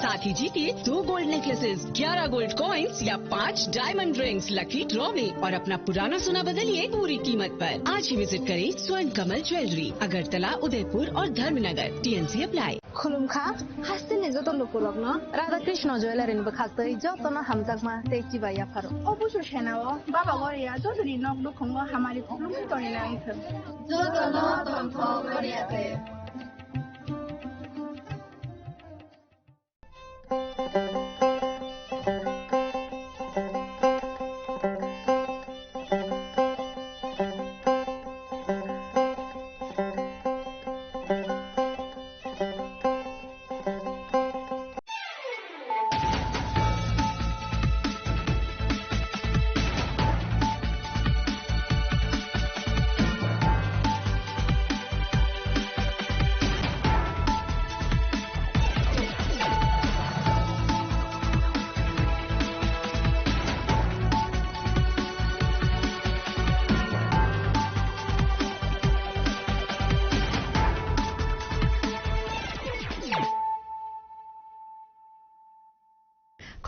साथ ही जीतिए 2 gold necklaces, 11 gold coins या 5 diamond rings lucky draw में और अपना पुराना सोना बदलिए पूरी कीमत पर। आज ही विजिट करें स्वर्ण कमल ज्वेलरी, अगरतला, उदयपुर और धर्मनगर। TNC apply. खुलुमखा हास्तिनि जत लुकुलग्न राधा कृष्ण ज्वेलरिन बखासै जतन हामजाकमा तेची बाया फारो अबुसु सेनाव बाबा गरिया जतरि नक दुखंग हमारी खुलुम तरिना इथ जतन तंथ गरियाते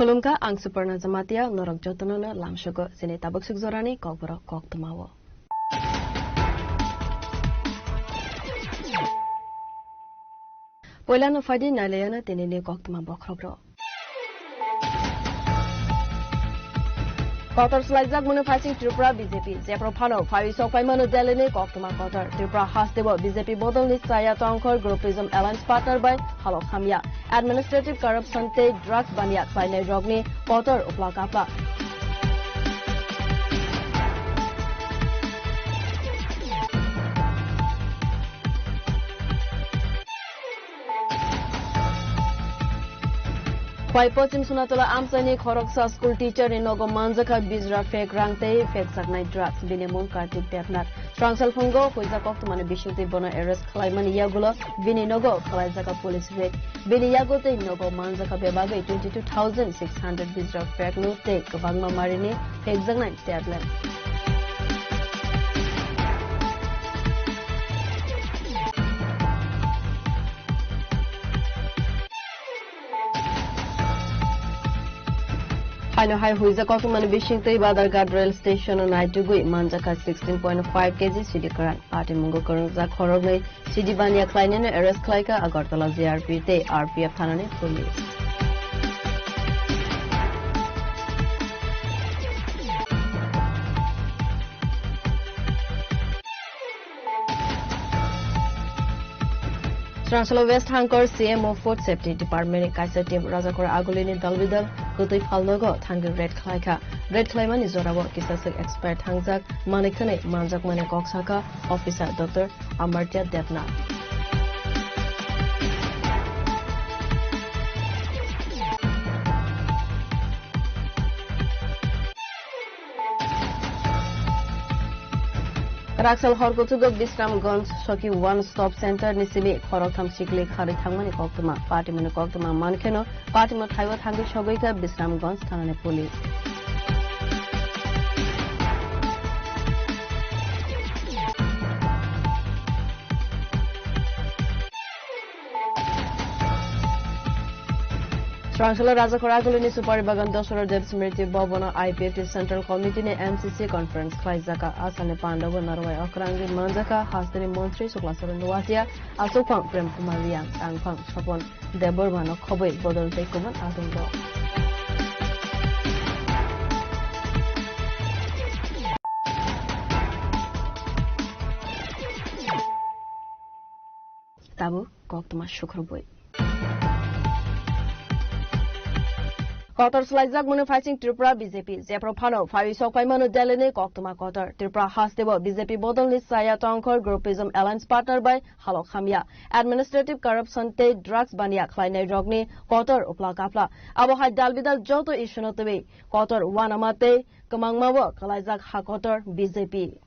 Kolumka ang Suparna Zamatia norok jotonono lamshogo sini tabuk sugzorani kokboro koktamawo. Poilano fadi nalayana tinini koktama bokrobro. Kotor Slaizak Munifacing Tripura BJP, Zepro Pano, Favi Sopaimano Delene, Koktama Kotor, Tripura Hastebo, BJP Bodol Nisaya Tonkor, Groupism Alliance Partner by Halok Hamya, Administrative Corruption Te, Drugs Banyak, Saine Rogni, Kotor, Uplakapa. Pachim Sunatola Amsani Khoroksa school teacher in Nogo Manzaka Bizra fake rangte fake sagnai drugs Binemon Kartik Devnat Trangsal Fungo Kuizakok to Manabishute Bona Eres Klaiman Yagulo Vininogo Klaizaka police rate Biniyagote Nogo Manzaka Bebaga 22,600 Bizra fake note Kabangma Marini fake sagnai tablet. Hino High Huiza Kokuman Bishing Badargad Rail Station on Aitugui, Manzaka 16.5 kg CD Karan, Ati Mungo Kurunza Korogne, CD Banya Kleinen, Eres Klaika, Agartala ZRP, RPF Tanani, Police. Translo West Hankor CMO Food Safety Department Kaisa Team Razakor Agulini Dalvidal Kutai Falnogo Tangi Red Klaika Red Klaiman is Zorabo Kisasik Expert Hangzak Manikane Manzak Mane Koksaka Officer Dr. Amartya Devna. Raksal Horkotugok Bisramgons Shoki One Stop Center Nisimi Khorokham Sikli Khari Thangmani Koktama Party Mane Koktama Mankeno Party Mo Thaiwa Thangi Shogoika Bisramgons Thanane Police. Transla Razakoragulini Supari Bagan Dosora Dev Smriti Bobona IPF Central Committee ne MCC Conference Klaizaka Asane Pandava Narwai Okrangi Manzaka Hastani Montri Suklasara Nuatia Asopang Prem Kumarian Angpang Chapon Debormano Kobe Bodol Tekoman Adundo. Tabu Koktama Shukrubui. Kotor Slaizak Munifacing Tripura BJP, Zepro Pano, Favi Sopaimano Delene, Koktama Kotor, Tripura Hastebo, BJP Bodol Nisaya Tonkor, Groupism Alliance Partner by Halok Hamya, Administrative Corruption Te, Drugs Banyak, Klaine Rogni, Kotor, Uplakapla, Abohai Dalvidal Joto Ishunotavi, Kotor, Wanamate, Kamangmawo, Kalaizak Hakotor, BJP.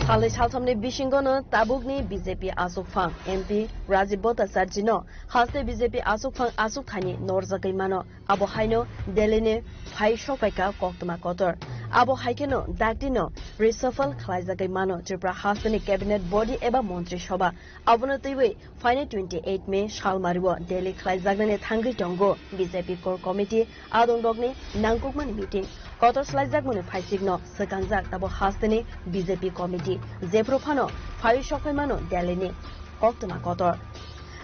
Halis Halsamne Bishingono, Tabugni, BJP Asukfang, MP, Razibota Sarjino, Haste BJP Asukfang Asukhani, Norzakaimano, Abohaino, Deline, Pai Shopeka, Koktama Kotor, abo haikeno daktino reshuffle khlaijagai mano Tripura hasteni cabinet body eba montri sabha abono teiwe final 28 May shalmaribo Delhi khlaijagnani thangi tongo BJP core committee adong dogni nangkukmani meeting kotor slaijagmani phaisigno sekangjak tabo hasteni BJP committee jeprofano phai sokaimano Delhi ni koktuma kotor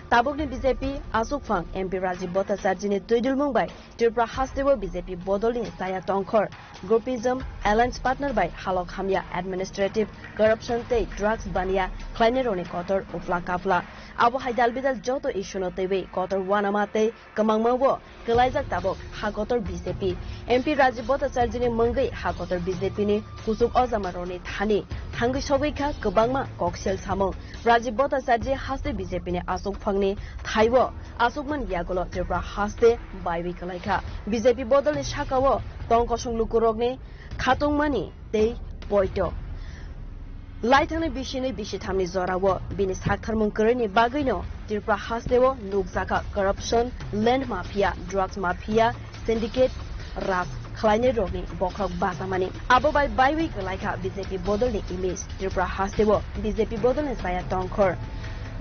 tabukni BJP Asukphang MP Rajiv Bhattacharya ni Tuidul Mumbai Tripura Hastebo BJP Bodolni Saya Tongkhor Groupism Alliance Partner by Halok Hamya Administrative Corruption Te Drugs Bania Kleineroni Kotor Upla Kapla Abo Haidal Bidal Joto Ishuno Tewe Kotor Wanamate Kamangmawo Kelaijak Tabok Hakotor BJP MP Rajiv Bhattacharya ni Mungai Hakotor BJP ni Kusuk Ozamaroni Thani Thangi Sobika Kabangma Koksel Samong Rajiv Bhattacharya Haste BJP ni Asukphang ni Thaiwo Asukman Yagolo Tripura Haste Baiwi Kalaika BJP Bodol ni Shakawo Tongkosung Lukurogni Khatungmani Te Poito Laitani Bishini Bishitamni Zorawo Bini Sakharmung Kurani Bagino Tripura Hastewo Nukzaka Corruption Land Mafia Drugs Mafia Syndicate Ras Khlaine Rogni Bokrok Basamani Abobai Baiwi Kalaika BJP Bodol ni Image Tripura Hastewo BJP Bodol ni Saya Tongkhor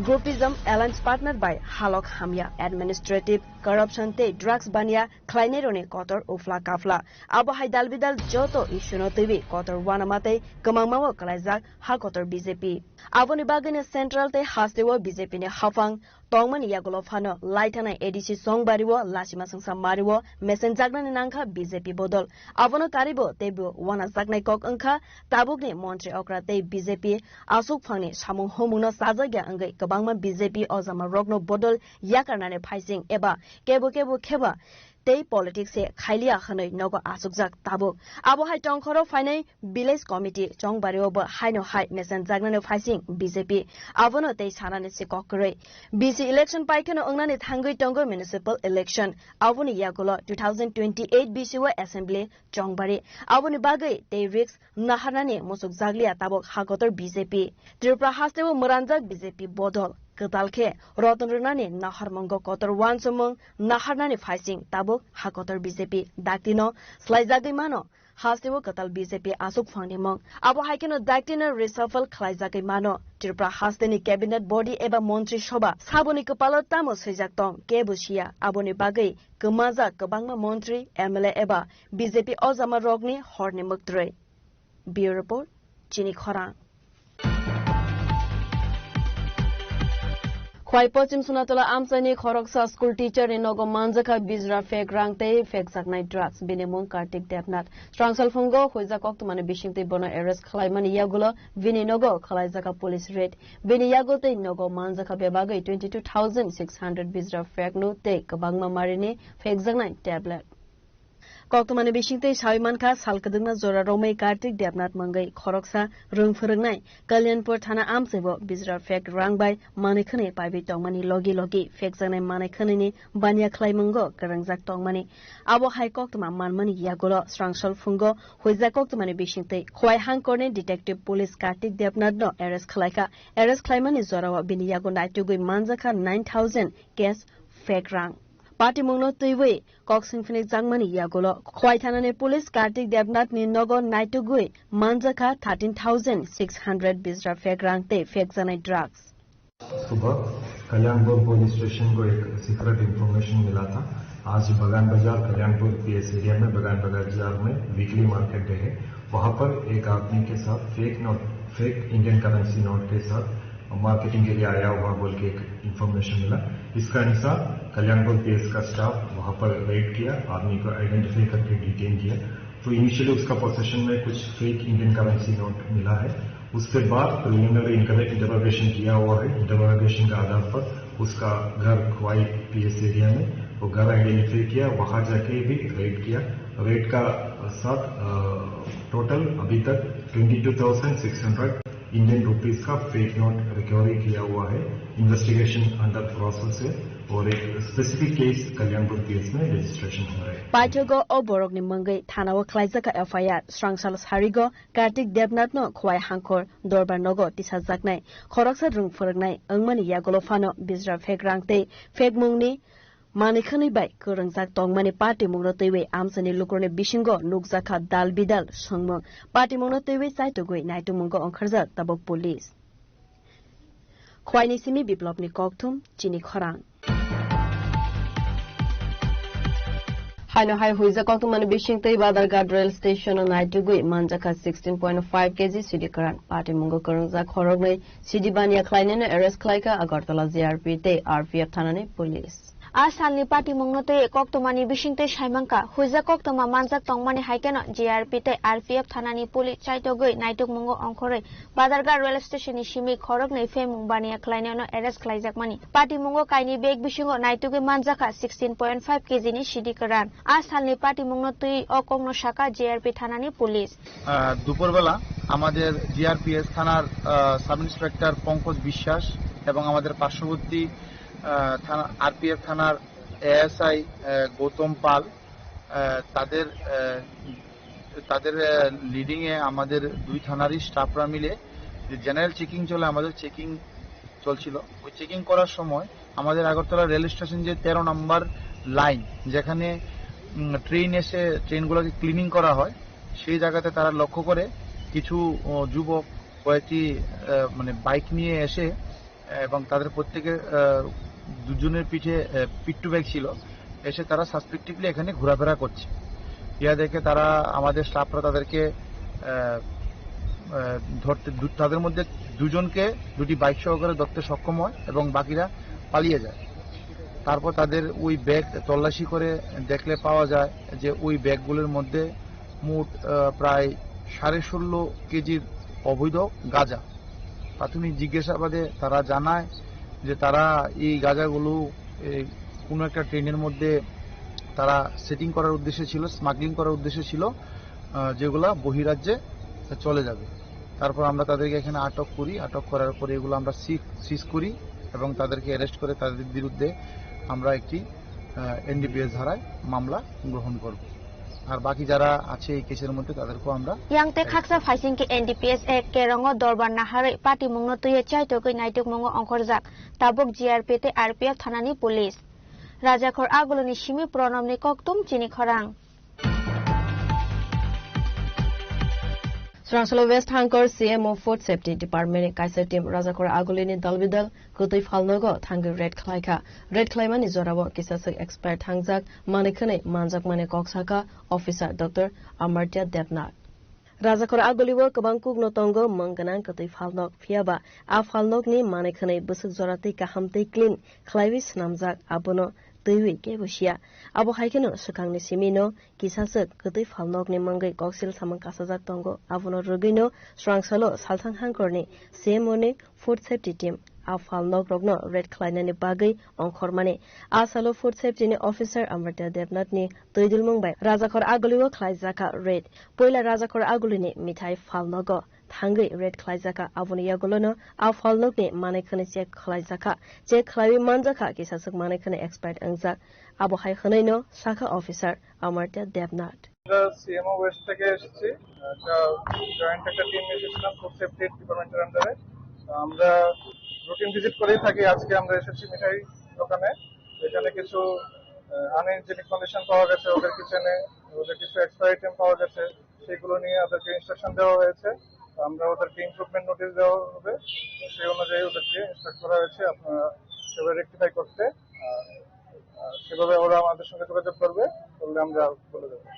Groupism Alliance Partner by Halok Hamya Administrative Corruption Te Drugs Bania Kleineroni Kotor Ufla Kafla Abo Haidal Bidal Joto Ishuno TV Kotor Wanamate Kamangmawo Kalaijak Hakotor BJP Abo ni Bagani Central Te Hastewo BJP ni Hafang Tongmani Yagolo Fano Laitana ADC Songbariwo Lashima Sangsa Mariwo Messenjagna ni Nangka BJP Bodol Abono Karibo Tebu Wana Zaknai Kok Angka Tabukni Montri Okra Te BJP Asukphangni Samung Homungno Sajagya Angai Kabangma BJP Ozama Rogno Bodol Yakarnane Phaising Eba Kebo Kheba Te politics se khailia khanoi nogo asukjak tabo abo hai tongkhoro fainai village committee chongbario ba haino hai nation jagnane phaising BJP abono te sanane se kokre BC election paikeno ongnani thangoi tongo municipal election aboni yagolo 2028 BCO assembly chongbari aboni bagai te risk naharane musuk jaglia tabo hakotor BJP Tripura Hastebo muranjak BJP bodol Ketalke Rotonrunani Naharmongo Kotor Wansumung Naharnani Phaising Tabuk Hakotor BJP Daktino Slaijagimano Hastewo Katal BJP Asukphangni Mong Abo Haikeno Daktino Reshuffle Khlaijagimano Tripura Hasteni Cabinet Body Eba Montri Sabha Saboni Kapalo Tamo Srijaktong Kebushia Aboni Bagai Kemaja Kabangma Montri MLA Eba BJP Ozama Rogni Horni Muktre Bureau Report Chini Khorang Khwai Pochim Sunatola Amsani Khoroksa school teacher in Nogo Manjaka Bizra fake rangte fake saknai drugs binimung Kartik Debnat Strangsal Fungo Huizakok to Mani Bishingte Bono Eres Khlaimani Yagulo Vini Nogo Khalaizaka police raid Vini Yagote Nogo Manjaka Bebagai 22,600 Bizra fake no take Kabangma Marini fake saknai tablet Koktomani Bishingte Shaimanka Salkaduna Zora Rome Kartik Debnat Mangai Khoroksa Rung Furangnai Kalyanpur Thana Amsebo Bizra fake rang by Manikhane Paibi Tongmani Logi fake Zane Manikhane Banya Klaimungo Karangjak Tongmani Abo Hai Koktoma Manmani Yagolo Strangsal Fungo Huizakoktomani Bishingte Khwai Hangkorne Detective Police Kartik Debnat no Eres Khlaika Eres Klaimani Zorawa Bini Yago Naitugui Manjaka 9,000 case fake rang Party Mungno Tuiwe, Cox Infinite Zangmani Yagolo, Khwaitanane Police Kartik Debnat ni Nogo Naitugui, Manjaka 13,600 Bizra Fegrang Te Fekzanai drugs. सुबह Kalyanpur police station को एक secret information मिला था आज बगान बाजार Kalyanpur PS area में बगान बाजार में वीकली मार्केट डे है वहां पर एक आदमी के साथ फेक इंडियन करेंसी नोट के साथ मार्केटिंग के लिए आया हुआ बोल के एक इंफॉर्मेशन मिला इसका अनुसार कल्याणपुर पीएस का स्टाफ वहां पर रेड किया आदमी को आइडेंटिफाई करके डिटेन किया तो इनिशियली उसका पोसेशन में कुछ फेक इंडियन करेंसी नोट मिला है उसके बाद प्रिलिमिनरी इंटरोगेशन किया हुआ है इंटरोगेशन के आधार पर उसका घर खवाई पीएस एरिया में वो घर आइडेंटिफाई किया वहां जाके भी रेड किया रेड का साथ टोटल अभी तक 22,600 इंडियन रुपीस का फेक नोट रिकवरी किया हुआ है इन्वेस्टिगेशन अंडर प्रोसेस है और एक स्पेसिफिक केस कल्याणपुर पीएस में रजिस्ट्रेशन हो रहा है Paitogo Oborogni Mangai Thanawa Klaizaka FIR Strangsal Sarigo Kartik Debnat no Khwai Hangkor Dorbar Nogo Tisazaknai Khoroksa Rung Furagnai Angmani Yagolo Fano Bizra fake rangte fake mungni Manikhani bai kerengzak tongmani party mungno tewe amsani lukrone bisingo nukzakha dal bidal songmung party mungno tewe saitogoi naitumunggo ongkharja tabok police khwaini simi biplopni kokthum chini khorang Haino hai huiza koktumani bising tei Badarghat rail station on naitugoi manjaka 16.5 kg cd karan party munggo kerengzak khorognei cd bania khlainene arrest khlaika Agartala JRP te RPF thanani police Asalni party mungnote koktomani bisingte saimangka huiza koktoma manjak tongmani haikeno JRP te RPF thanani police chaitogoi naituk mungo ongkhore Badarghat rail station ni simi khorognei femung bania khlaineno arrest khlaijakmani party mungo kaini beg bisingo naitugoi manjaka 16.5 kg ni cd karan Asalni party mungnote okongno shaka JRP thanani police দুপুরবেলা আমাদের GRPS থানার sub inspector Pankaj বিশ্বাস এবং আমাদের পার্শ্ববর্তী থানা RPF থানার ASI Gautam পাল তাদের লিডিং এ আমাদের দুই থানারই স্টাফরা মিলে যে জেনারেল চেকিং চলে আমাদের চেকিং চলছিল ওই চেকিং করার সময় আমাদের আগরতলা রেল স্টেশন যে 13 নম্বর লাইন যেখানে ট্রেন এসে ট্রেনগুলোকে ক্লিনিং করা হয় সেই জায়গাতে তারা লক্ষ্য করে কিছু যুবক কয়েকটি মানে বাইক নিয়ে এসে এবং তাদের প্রত্যেকের দুজনের পিঠে পিট্টু ব্যাগ ছিল এসে তারা সাসপেক্টিভলি এখানে ঘোরাফেরা করছে ইয়া দেখে তারা আমাদের স্টাফরা তাদেরকে ধরতে তাদের মধ্যে দুজনকে দুটি বাইক সহকারে ধরতে সক্ষম হয় এবং বাকিরা পালিয়ে যায় তারপর তাদের ওই ব্যাগ তল্লাশি করে দেখলে পাওয়া যায় যে ওই ব্যাগগুলোর মধ্যে মোট প্রায় 16.5 কেজির অবৈধ গাঁজা প্রাথমিক জিজ্ঞাসাবাদে তারা জানায় যে তারা এই গাঁজাগুলো কোনো একটা ট্রেনের মধ্যে তারা সেটিং করার উদ্দেশ্যে ছিল স্মাগলিং করার উদ্দেশ্যে ছিল যেগুলো বহিরাজ্যে চলে যাবে তারপর আমরা তাদেরকে এখানে আটক করি আটক করার পরে এগুলো আমরা সিজ করি এবং তাদেরকে অ্যারেস্ট করে তাদের বিরুদ্ধে আমরা একটি এনডিপিএস ধারায় মামলা গ্রহণ করব আর বাকি যারা আছে এই কেসের মধ্যে তাদেরকেও আমরা ইয়াংতে খাকসা ফাইসিংকে এনডিপিএস এক কেরঙ্গ দরবার নাহারে পার্টি মুংনো তুয়ে চাইতোগৈ নাইটুক মুংগো অংখরজাক তাবক জিআরপি তে আরপিএফ থানানি পুলিশ রাজাখর আগলনি সিমি প্রণমনি ককতুম চিনি খরাং Srangsalo West Hankor CMO Food Safety Department Kaisar Team Rajakor Agulini Dalbidal Kutui Falnogo Thangi Red Klaika Red Klaimani Zorabo Kisasik Expert Hangjak Manikane Manjak Mane Koksaka Officer Dr. Amartya Devnath Rajakor Aguliwo Kabangkuk Notongo Manganang Kutui Falnog Fiaba A Falnog ni Manikane Busuk Zorati Kahamte Clean Klaivis Namjak Abono Tui Kebushia Abo Haikeno Sukangni Simino Kisasuk Kutui Falnokni Mangai Koksil Samang Kasajak Tongo Avono Rugino Srangsalo Salsang Hankorni Semoni Food Safety Team A Falnok Rogno Red Klainani Bagai Onkormani Asalo Food Safety ni Officer Amartya Devnath ni Tuidul Mumbai Rajakor Aguliwo Klaizaka Red Poila Rajakor Agulini Mithai Falnogo Thangai Red Klaizaka Avonia Golono A Falnokni Manekhani Check Klaizaka Check Klaiwi Manjaka Kisasuk Manekhani Expert Angjak Abo Haikhanino Shaka Officer Amartya Devnath CMO West থেকে এসেছি একটা joint একটা team এসেছিলাম food safety ডিপার্টমেন্টের আন্ডারে আমরা routine visit করেই থাকি আজকে আমরা এসেছি মিঠাই দোকানে এখানে কিছু আনহাইজেনিক কন্ডিশন পাওয়া গেছে ওদের কিচেনে ওদের কিছু এক্সপায়ারি আইটেম পাওয়া গেছে সেগুলো নিয়ে ওদেরকে ইনস্ট্রাকশন দেওয়া হয়েছে আমরা ওদেরকে ইমপ্রুভমেন্ট নোটিশ দেওয়া হবে সেই অনুযায়ী ওদেরকে ইনস্ট্রাক্ট করা হয়েছে আপনারা সেভাবে রেকটিফাই করতে সেভাবে ওরা আমাদের সঙ্গে যোগাযোগ করবে করলে আমরা বলে দেবো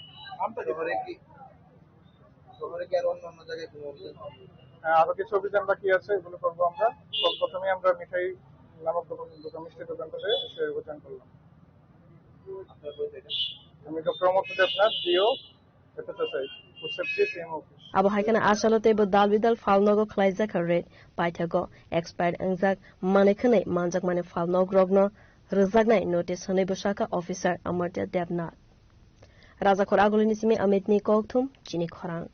আরো কিছু অভিযান বাকি আছে এগুলো করবো আমরা প্রথমে আমরা মিঠাই নামক দোকান মিষ্টি দোকানটাতে এসে অভিযান করলাম আমি doctor Amar Debnath DO FSSAI food safety CMO Abo Haikana Asalote Bo Dalbidal Falnogo Klaizak Red Paitago Expired Angjak Manekhane Manjak Mane Falnog Rogno Rizagnai Notice Hone Boshaka Officer Amartya Devnath Rajakor Agulini Simi Amitni Kokthum Chini Khorang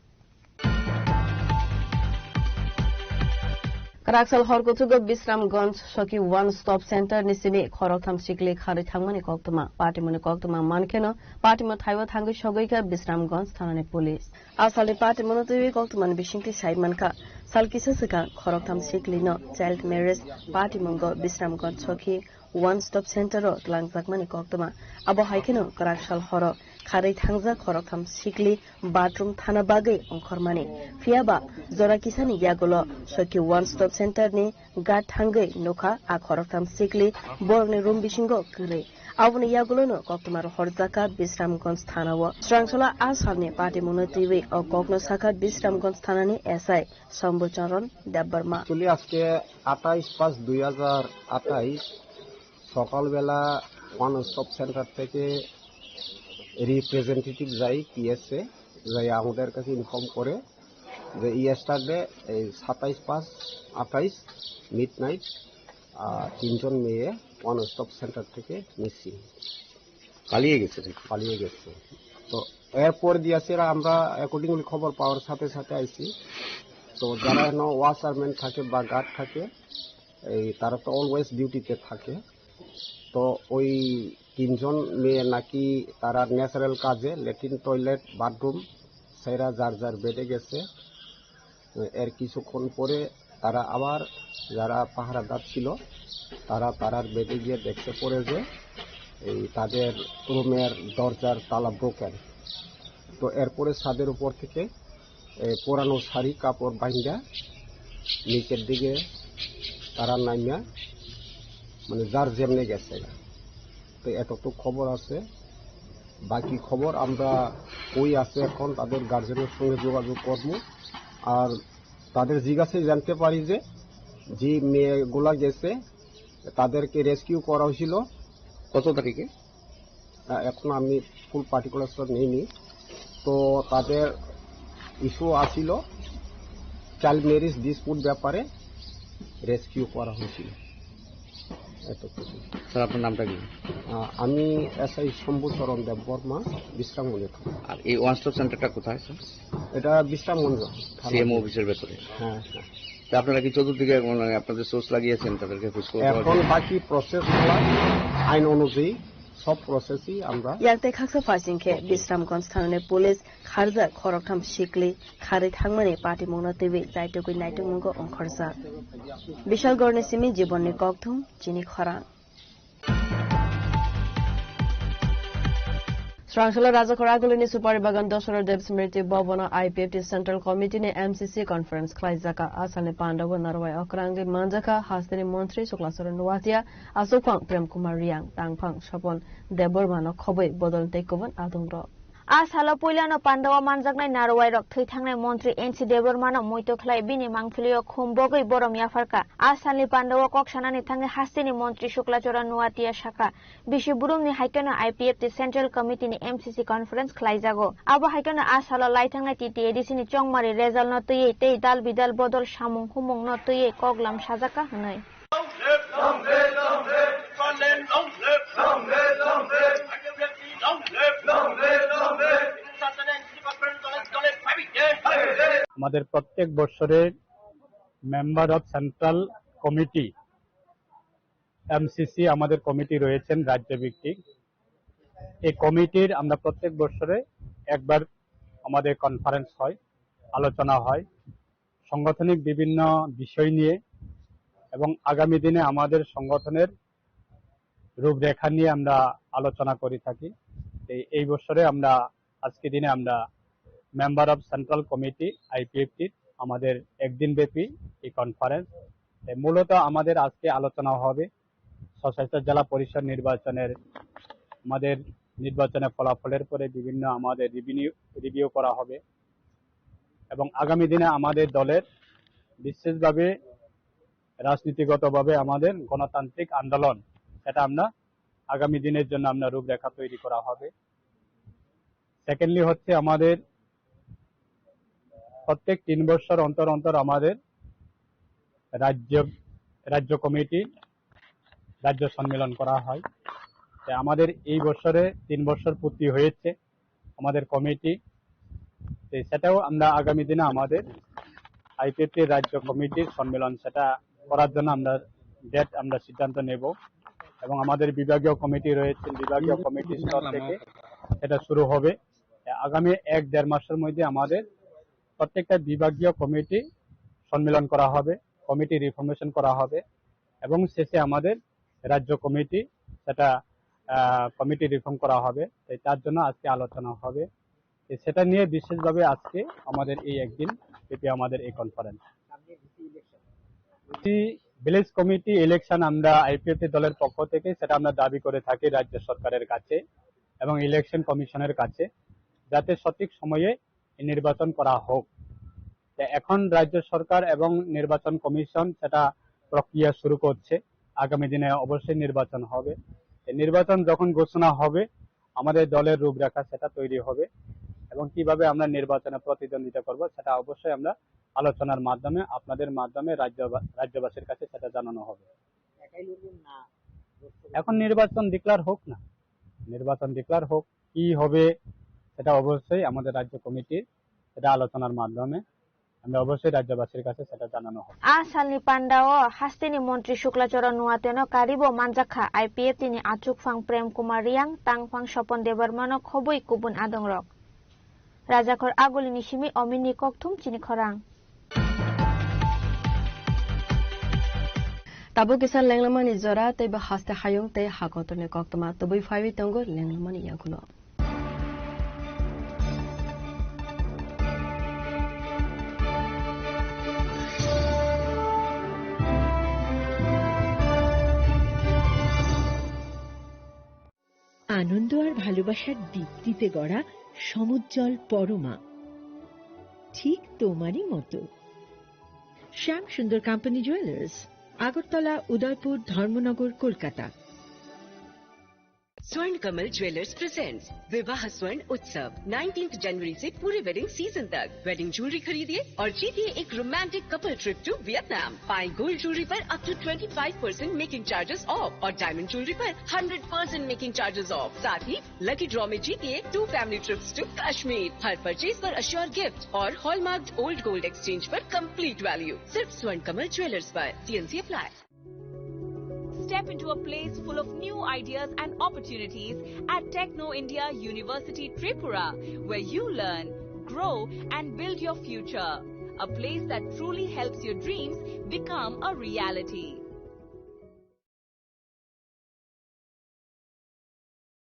Karaksal Horkotugo Bisramganj Shoki One Stop Center Nisimi Khorokham Sikli Khari Thangmani Koktuma Partimoni Koktuma Mankeno Partimo Thaiwa Thangi Shogoika Bisramganj Thanani Police Asali Partimono Tui Koktuman Bishingti Saidmanka Salkisasika Khorokham Sikli no Child Marriage Partimongo Bisramganj Shoki one stop centre ত্লাংজাকমানি কক্তमा abo haikeno karakshal horo kharei thangjak khorokham sikli bathroom thana bagai ongkhormani fiaba jora kisani yagulo soki one stop center ni gat thangai nokha a khorokham sikli borni room bisingo kre aboni yagulo no koktomar horjaka bisramganj thanao srangsola asalni party monotv o kokno sakha bisramganj thanani SI Sambocharan Debbarma actually আজকে 28/5/2028 সকালবেলা one stop centre থেকে representative যাই পিএসএ যাই আমাদের কাছে inform করে যে yesterday এই 27/5/28 মিডনাইট 3জন মেয়ে ওয়ান স্টপ সেন্টার থেকে মিসিং পালিয়ে গেছে তো এরপর দিয়েছে আমরা অ্যাকর্ডিংলি খবর পাওয়ার সাথে সাথে আইছি তো যারা ওয়াচারম্যান থাকে বা গার্ড থাকে এই তারা তো অলওয়েজ ডিউটিতে থাকে তো ওই 3জন মেয়ে নাকি তারা ন্যাচারাল কাজে ল্যাট্রিন টয়লেট বাথরুম সেরা যার যার বেডে গেছে এর কিছুক্ষণ পরে তারা আবার যারা পাহারাদার ছিল তারার বেডে গিয়ে দেখতে পড়ে যে এই তাদের রুমের দরজার তালা ব্রোকেন তো এরপরে ছাদের উপর থেকে পুরানো শাড়ি কাপড় বাইন্দা নিচের দিকে তারা নামিয়া মানে যার যেমনে গেছে তো এতটুকু খবর আছে বাকি খবর আমরা কই আছে এখন তাদের গার্জেনের সঙ্গে যোগাযোগ করব আর তাদের জিজ্ঞাসা জানতে পারি যে মেয়েগুলা গেছে তাদেরকে রেস্কিউ করা হয়েছিল কত তারিখে এখন আমি ফুল পার্টিকুলারস নেইনি তো তাদের ইস্যু আছিল চাইল্ড ম্যারেজ ডিসপুট ব্যাপারে রেস্কিউ করা হয়েছিল স্যার আপনার নামটা কি আমি SI শম্ভুচরণ দেববর্মা বিশ্রামগঞ্জ আর এই ওয়ান স্টপ সেন্টারটা কোথায় স্যার এটা বিশ্রামগঞ্জ সিএমও অফিসের ভেতরে হ্যাঁ আপনারা কি চতুর্দিকে আপনাদের সোর্স লাগিয়েছেন তাদেরকে এখন বাকি প্রসেস আইন অনুযায়ী সব প্রসেসই আমরা ইয়াতে খাকসা ফাসিংকে বিশ্রামগঞ্জ থানার পুলিশ খারজা খরকথাম শিকলি খারে থাংমানি পার্টি মৌনতেবি যাইটুকুই নাইটুমুঙ্গ অংখরসা বিশাল গড়নে সিমি জীবননি ককথুম চিনি খরান Srangsola Rajakoragulini Suparibagan Dosora Dev Smriti Bhavana IPFT Central Committee ne MCC Conference Klaizaka Asane Pandawa Narwai Okrangi Manjaka Hastini Montri Suklasoran Nuatia Asopang Prem Kumar Riang Tangpang Shapon Debormano Khoboi Bodol Tekovan Adungro Asalo Puilano Pandawa Manjaknai Narwai Rok Thithangnai Montri NC Debormano Moito Khlai Bini Mangphilio Khombogoi Borom Yafarka Asalni Pandawa Koksanani Thange Hastini Montri Suklachora Nuatia Shaka Bishi Burumni Haikano IPFT Central Committee ni MCC Conference Klaijago Abo Haikano Asalo Laitangnai TT Edisini Chongmari Rezal Notoi Tei Dal Bidal Bodol Samung Humung Notoi Koglam Sajaka Hnai আমাদের প্রত্যেক বছরের member of central committee MCC আমাদের committee রয়েছেন রাজ্যভিত্তিক এই কমিটির আমরা প্রত্যেক বছরে একবার আমাদের কনফারেন্স হয় আলোচনা হয় সাংগঠনিক বিভিন্ন বিষয় নিয়ে এবং আগামী দিনে আমাদের সংগঠনের রূপরেখা নিয়ে আমরা আলোচনা করে থাকি এই বছরে আমরা আজকে দিনে আমরা member of central committee IPFT আমাদের একদিন ব্যাপী এই কনফারেন্স মূলত আমাদের আজকে আলোচনা হবে স্বশাসিত জেলা পরিষদ নির্বাচনের আমাদের নির্বাচনের ফলাফলের পরে বিভিন্ন আমাদের রিভিউ করা হবে এবং আগামী দিনে আমাদের দলের বিশেষভাবে রাজনীতিগতভাবে আমাদের গণতান্ত্রিক আন্দোলন এটা আমরা আগামী দিনের জন্য আমরা রূপরেখা তৈরি করা হবে সেকেন্ডলি হচ্ছে আমাদের প্রত্যেক 3 বছর অন্তর অন্তর আমাদের রাজ্য কমিটি রাজ্য সম্মেলন করা হয় আমাদের এই বছরে 3 বছর পূর্তি হয়েছে আমাদের কমিটি সেটাও আমরা আগামী দিনে আমাদের আইপিএফটি রাজ্য কমিটির সম্মেলন সেটা করার জন্য আমরা ডেট আমরা সিদ্ধান্ত নেব এবং আমাদের বিভাগীয় কমিটি রয়েছে বিভাগীয় কমিটি স্তর থেকে এটা শুরু হবে আগামী 1-1.5 মাসের মধ্যে আমাদের প্রত্যেকটা বিভাগীয় কমিটি সম্মেলন করা হবে কমিটি রিফর্মেশন করা হবে এবং শেষে আমাদের রাজ্য কমিটি সেটা কমিটি রিফর্ম করা হবে, তার জন্য আজকে আলোচনা হবে। সেটা নিয়ে বিশেষভাবে আজকে আমাদের এই একদিন এটি আমাদের এই কনফারেন্স। ভিলেজ কমিটি ইলেকশন আমরা আইপিএফটি দলের পক্ষ থেকে সেটা আমরা দাবি করে থাকি রাজ্য সরকারের কাছে এবং ইলেকশন কমিশনের কাছে, যাতে সঠিক সময়ে নির্বাচন করা হোক। এখন রাজ্য সরকার এবং নির্বাচন কমিশন সেটা প্রক্রিয়া শুরু করছে। আগামী দিনে অবশ্যই নির্বাচন হবে। নির্বাচন যখন ঘোষণা হবে আমাদের দলের রূপরেখা সেটা তৈরি হবে এবং কিভাবে আমরা নির্বাচনে প্রতিদ্বন্দ্বিতা করব সেটা অবশ্যই আমরা আলোচনার মাধ্যমে আপনাদের মাধ্যমে রাজ্যবাসীর কাছে সেটা জানানো হবে। এখন নির্বাচন ডিক্লার হোক না, নির্বাচন ডিক্লার হোক, কি হবে সেটা অবশ্যই আমাদের রাজ্য কমিটির সেটা আলোচনার মাধ্যমে আমরা অবশ্যই রাজ্যবাসীর কাছে সেটা জানানো হবে। আসালনি পান্ডাও হাস্তিনি মন্ত্রী শুক্লাচরণ নুয়াতেন কারিব মানজাখা আইপিএফ তিনি আচুকফাং প্রেম কুমার রিয়াং তাংফাং স্বপন দেববর্মন খবই কুবুন আদংরক রাজাখর আগুলিনি সিমি অমিনি ককথুম চিনি খরাং Tabu kisan lenglamani zora te ba haste hayung te hakotone koktoma tubui faiwi tongo lenglamani yagulo. আনন্দ আর ভালোবাসার দীপ্তিতে গড়া সমুজ্জ্বল পরমা, ঠিক তোমারই মতো। শ্যাম সুন্দর কোম্পানি জুয়েলার্স, আগরতলা, উদয়পুর, ধর্মনগর, কলকাতা। स्वर्ण कमल ज्वेलर्स प्रेजेंट्स विवाह स्वर्ण उत्सव 19 जनवरी से पूरे वेडिंग सीजन तक। वेडिंग ज्वेलरी खरीदिए और जीतिए एक romantic couple trip to Vietnam. पाएं गोल्ड ज्वेलरी पर up to 25% making charges off और डायमंड ज्वेलरी पर 100% मेकिंग चार्जेस ऑफ। साथ ही लकी ड्रॉ में जीतिए 2 फैमिली ट्रिप्स टू कश्मीर। हर परचेज पर अश्योर गिफ्ट और हॉलमार्क्ड ओल्ड गोल्ड एक्सचेंज पर कंप्लीट वैल्यू सिर्फ स्वर्ण कमल ज्वेलर्स पर। TNC apply. Step into a place full of new ideas and opportunities at Techno India University Tripura, where you learn, grow and build your future. A place that truly helps your dreams become a reality.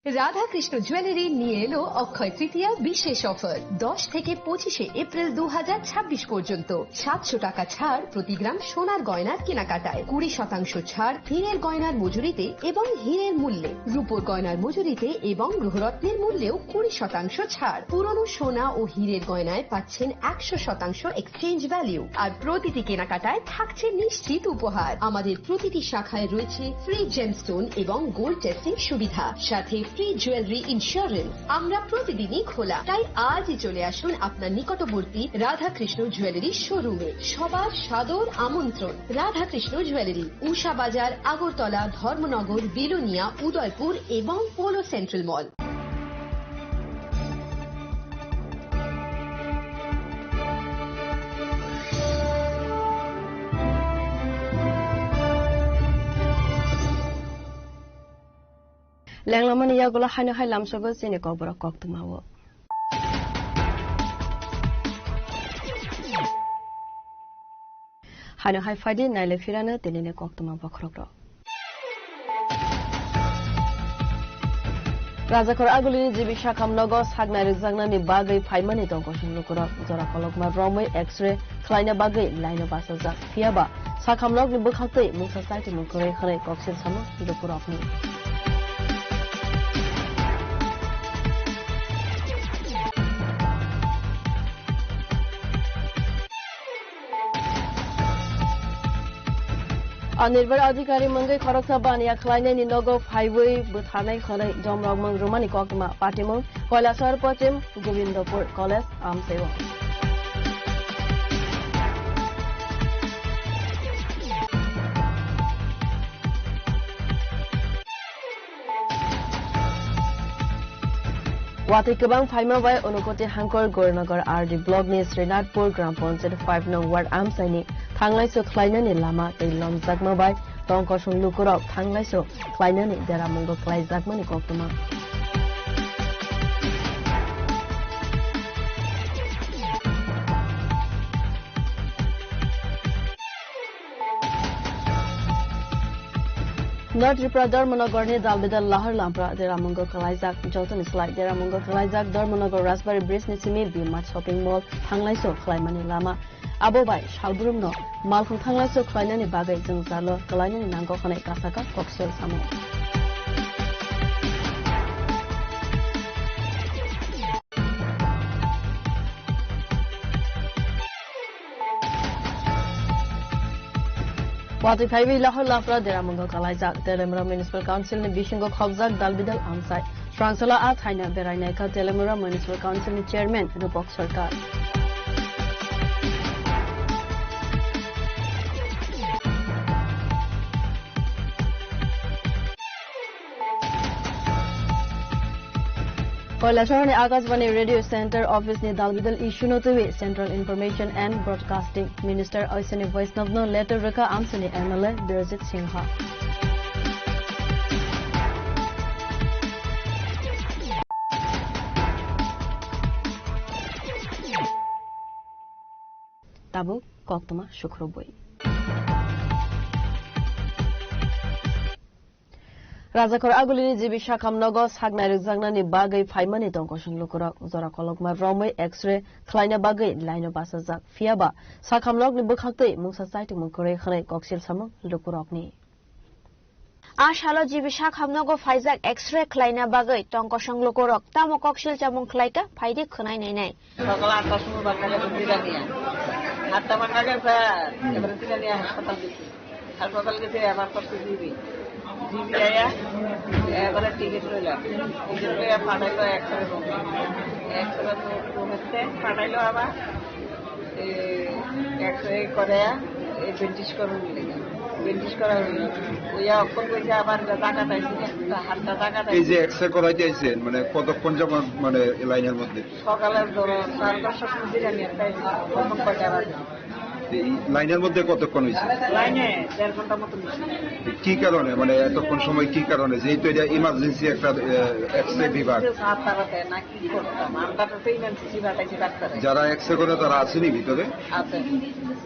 Radha Krishna jewellery নিয়ে এলো অক্ষয় তৃতীয়া বিশেষ offer. 10 থেকে 25 April 2026 পর্যন্ত 700 টাকা ছাড় প্রতি গ্রাম সোনার গয়নার কেনাকাটায়, 20% ছাড় হীরের গয়নার মজুরিতে এবং হীরের মূল্যে, রূপোর গয়নার মজুরিতে এবং গ্রহরত্নের মূল্যেও 20% ছাড়। পুরনো সোনা ও হীরের গয়নায় পাচ্ছেন 100% এক্সচেঞ্জ ভ্যালু আর প্রতিটি কেনাকাটায় থাকছে নিশ্চিত উপহার। আমাদের প্রতিটি শাখায় রয়েছে ফ্রি জেমস্টোন এবং গোল্ড টেস্টিং সুবিধা, সাথে ফ্রি জুয়েলারি ইন্স্যুরেন্স। আমরা প্রতিদিনই খোলা, তাই আজই চলে আসুন আপনার নিকটবর্তী রাধাকৃষ্ণ জুয়েলারি শোরুমে। সবার সাদর আমন্ত্রণ। রাধাকৃষ্ণ জুয়েলারি, উষা বাজার, আগরতলা, ধর্মনগর, বিলোনিয়া, উদয়পুর এবং polo central mall. Lenglamani yagulo haino hai lamsogo sine kobra koktumawo. Haino hai fadi naile firana tenine koktuma bakrokro. Rajakor agulini jibi shakam logo sagna rizagna ni bagai faimani tongko shunukura zora kolokma romoi x-ray khlaina bagai laino basaja fiaba sakam log ni bukhate mungsa saiti mungkore khare koksin sama dupur apni. Anirbar adhikari mangai khoroksa baniya khlainai ni nogo highway buthanai khanai jomrogmang romani kokma patimong koilasar potem Govindapur college amsewa Wati kebang phaima bai onukoti hangkor gornagar RD block ni Srinatpur gram panchayat 5 nong ward amsaini thanglaiso khlainani lama tei lomjakma bai tongko sunglukurok thanglaiso khlainani deramungo khlaijakmani koktuma North Tripura Dharmanagar ni Dalbidal Lahar Lampra Deramungo Kalaizak Joton Slide Deramungo Kalaizak Dharmanagar Raspberry Bridge ni Simi Bimat Shopping Mall Thanglaiso Khlaimani Lama Abobai Shalburumno Malfung Thanglaiso Khlainani Bagai Jungzalo Kalainani Nango Khanai Kasaka Koksel Samo Wati Phaiwi Lahar Lafra Deramungo Kalaizak Telemura Municipal Council ni Bishingo Khobzak Dalbidal Amsai Transala A Thaina Berainaika Telemura Municipal Council ni Chairman Rupok Sarkar Koilashar ni Akashvani Radio Center Office ni Dalbidal issue no tuwi Central Information and Broadcasting Minister Aisani Vaishnav no letter raka Amsani MLA Birajit Singha Tabu Koktuma Shukroboi Rajakor Agulini Jibi Shakam Nogos Hagna Rugzagnani Bagai Faimani Tonkoshan Lukurak Zora Kolokma Romwe X-ray Kleine Bagai Line Basazak Fiaba Sakam Logni Bukhakte Musa Site Mukure Khane Koksil Samo Lukurokni Ashalo Jibi Shakam Nogo Faizak X-ray Kleine Bagai Tonkoshan Lukurok Tamo Koksil Jamon Klaika Paidi Kunai Nene Sokala Tasmu Bakala Tirania Hatta Makaga Evertania Hospital Gete Abarto Jibi Jibi aya এবারে ticket লইলাম ticket লইয়া পাঠাইলো x-ray রুমেতে পাঠাইলো আবার x-ray করে বেন্টিশ করুন বেন্টিশ করা হইল ওইয়া অক্ষর কইছে আবার টাকা চাইছে হাতটা টাকা চাইছে এই যে এক্সরে করাইতে আইছেন মানে কতক্ষণ যাবত মানে লাইনের মধ্যে সকালের ধরো 10:30 দিকে নিয়ে তাইছে কখন কয়টা বাজে লাইনের মধ্যে কতক্ষণ হইছে লাইনে 1.5 ঘন্টা মত কি কারণে মানে এতক্ষণ সময় কি কারণে যেহেতু এটা ইমার্জেন্সি একটা এক্সরে বিভাগ যারা এক্সরে করে তারা আসেনি ভিতরে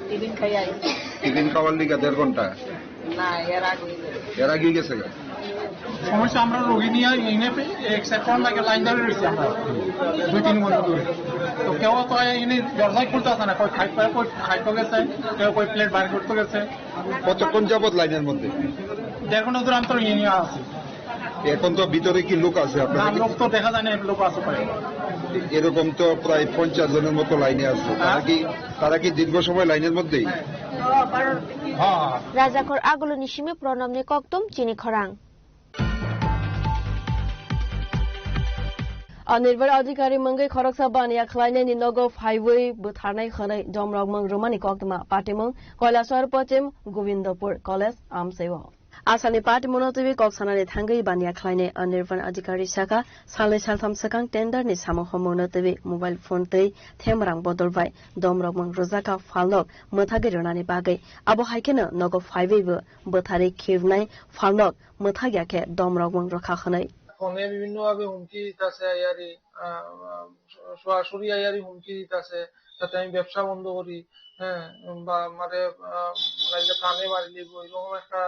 টিফিন খাওয়ার লিগে 1.5 ঘন্টা না এর আগে গেছে সমস্যা আমরা রোগী নিয়ে এনে এক্সরে করার লাগে লাইন ধরে রয়েছি আমরা 2-3 ঘন্টা ধরে তো কেউ তো এনে দরজায় খুলতেছে না খাইতে গেছে কেউ কই প্লেট বাইর করতে গেছে কতক্ষণ যাবত লাইনের মধ্যে 1.5 ঘন্টা ধরে আমরা নিয়ে আছি এখন তো ভিতরে কি লোক আছে আপনার লোক তো দেখা যায় না লোক আছে পারে এরকম তো প্রায় 50 জনের মতো লাইনে আছে তারা কি দীর্ঘ সময় লাইনের মধ্যেই Rajakor Agulu Nishimi Pronamni Koktum Chini Khorang Anirvar Adhikari Mangai Khoroksa Bania Kleine ni Nogo Highway Butharnai Khanai Domrogmang Romani Koktuma Patimung Koilashwar Pochem Govindapur College Amsewa Asani Patimunotivi Koksanani Thangai Bania Kleine Anirvar Adhikari Shaka Sale Saltham Sakang Tender ni Samo Homonotivi Mobile Phone Tei Themrang Bodolbai Domrogmang Rozaka Falnok Muthagi Ronani Bagai Abo Haikena Nogo Highway Buthari Kivnai Falnok Muthagyake Domrogmang Rokha Khanai ফোনে বিভিন্ন ভাবে হুমকি দিতেছে eerie সরাসরি eerie হুমকি দিতেছে যাতে আমি ব্যবসা বন্ধ করি হ্যাঁ বা মানে কানে মারি দিব এরকম একটা